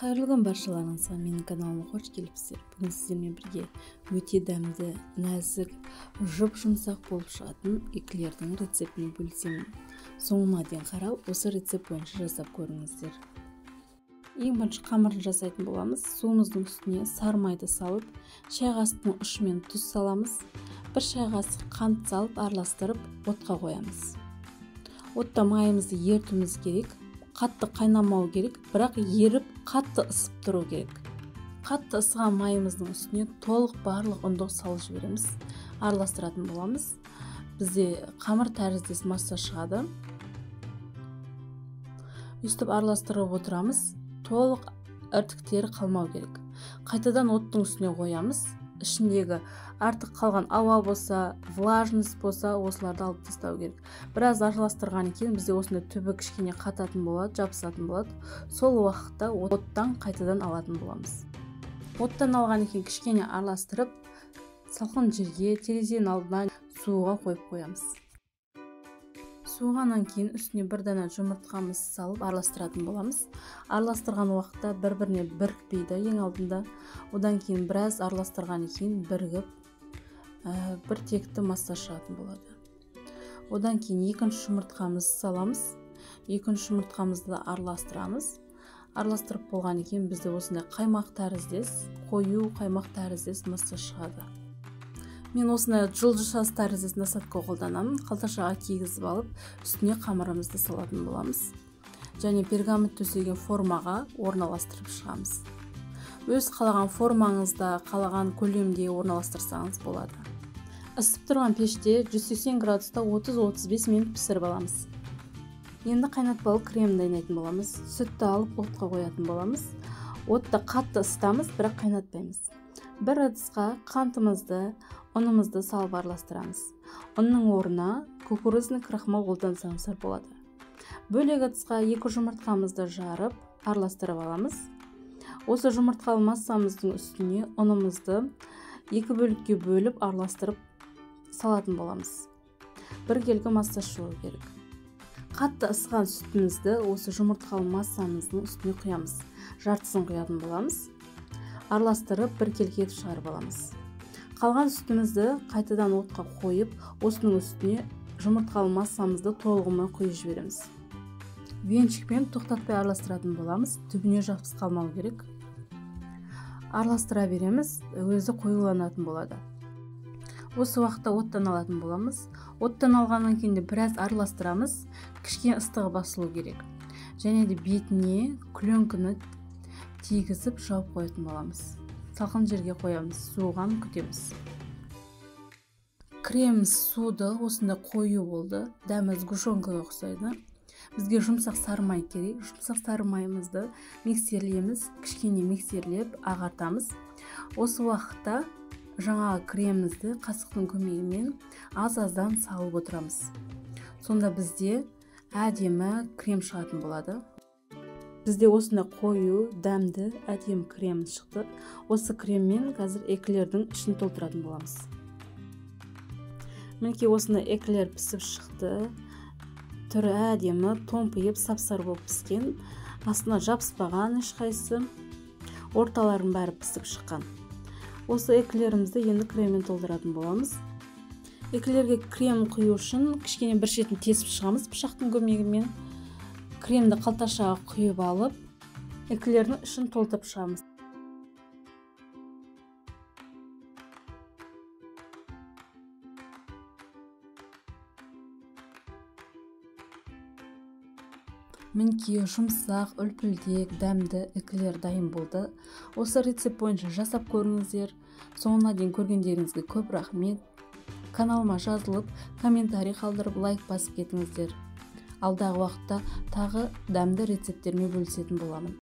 Қайырлы күн баршаларыңызға, менің каналыма қош келіпсіздер. Бүгін сіздермен бірге өте дәмді, нәзік, жұп-жұмсақ болып шығатын эклердің рецептін бөлісемін. Соңына дейін қарап, осы рецепт бойынша жасап көріңіздер. Ең бірінші қамырын жасайтын боламыз. Суымыздың үстіне сары майды салып, шай қасықтың ұшымен тұз саламыз. Бір шай қасық қант салып, араластырып, отқа қоямыз. Отта майымызды ертуіміз керек. Қатты қайнамау керек, бірақ еріп қатты ысып тұру керек. Қатты ысыған майымыздың үстіне толық барлық ұндық салып жібереміз. Араластыратын боламыз. Бізде қамыр тәріздес масса шығады. Өстіп араластырып отырамыз. Толық іртіктері қалмау керек. Қайтадан оттың үстіне қоямыз. Ішіндегі артық қалған ауа болса, влажность болса, осыларды алып тастау керек. Біраз араластырған екен, бізде осында түбі кішкене қататын болады, жабысатын болады. Сол уақытта оттан қайтадан алатын боламыз. Оттан алған екен кішкене араластырып, салқын жерге, терезенің алдына суға қойып қоямыз. Суығаннан кейін үстіне бір дана жұмыртқамыз салып араластыратын боламыз. Араластырған уақытта бір-біріне бірікпейді ең алдында. Одан кейін біраз араластырған кейін бірігіп, бір текті масса шығатын болады. Одан кейін екінші жұмыртқамызды саламыз. Екінші жұмыртқамызды араластырамыз. Араластырып болған екен бізде осындай қаймақ тәріздес, қою қаймақ тәріздес масса шығады. Мен осындай жұлдыз тәріздес насадка қолданамын. Қалташаға кигізіп алып, үстіне қамырымызды салатын боламыз. Және пергамент төсеген формаға орналастырып шығамыз. Өз қалаған формаңызда, қалаған көлемде орналастырсаңыз болады. Ысып тұрған пеште 180 градуста 30-35 минут пісіріп аламыз. Енді қайнатпалы крем дайындайтын боламыз. Сүтті алып отқа қоятын боламыз. Отты қатты ысытамыз, бірақ қайнатпаймыз. Бір ыдысқа қантымызды, ұнымызды салып араластырамыз. Ұнның орнына кукурузный крахмал қолдансаңыздар болады. Бөлек ыдысқа 2 жұмыртқамызды жарып, араластырып аламыз. Осы жұмыртқалы массамыздың үстіне ұнымызды 2 бөлікке бөліп араластырып салатын боламыз. Бір келгі масса шығу керек. Қатты ысыған сүтімізді осы жұмыртқалы массамыздың үстіне құямыз. Жартысын құятын боламыз. Араластырып бір келге етіп шығарып аламыз. Қалған сүтімізді қайтадан отқа қойып, осының үстіне жұмыртқалы массамызды толығымен құйып жібереміз. Венчикпен тоқтатпай араластыратын боламыз. Түбіне жабысып қалмау керек. Араластыра береміз, өзі қоюланатын болады. Осы уақытта оттан алатын боламыз. Оттан алғаннан кейін де біраз араластырамыз. Кішкене ыстығы басылу керек. Және де бетіне пленканы тигізіп жауып қоятын боламыз. Салқын жерге қоямыз, суыған күтеміз. Креміміз суды, осында қою болды. Дәмі сгущенкаға ұқсайды. Бізге жұмсақ сары май керек. Жұмсақ сары майымызды миксерлейміз, кішкене миксерлеп ағартамыз. Осы уақытта жаңағы кремімізді қасықтың көмегімен аз-аздан салып отырамыз. Сонда бізде әдемі крем шығатын болады. Бізде осында қою, дәмді, әдемі крем шықты. Осы креммен қазір эклердің ішін толтыратын боламыз. Мінекей осында эклер пісіп шықты. Түрі әдемі, томпиып, сап-сары болып піскен. Астына жабыспаған ешқайсы. Орталарын бәрі пісіп шыққан. Осы эклерімізді енді креммен толтыратын боламыз. Эклерге крем құю үшін кішкене бір шетін тесіп шығамыз пышақтың көмегімен. Кремді қалташаға құйып алып, эклердің ішін толтырып шығамыз. Мінекей жұмсақ, үлпілдек, дәмді эклер дайын болды. Осы рецепт бойынша жасап көріңіздер. Соңына дейін көргендеріңізге көп рахмет. Каналыма жазылып, комментарий қалдырып, лайк басып кетіңіздер. Алдағы уақытта тағы дәмді рецепттермен бөлісетін боламын.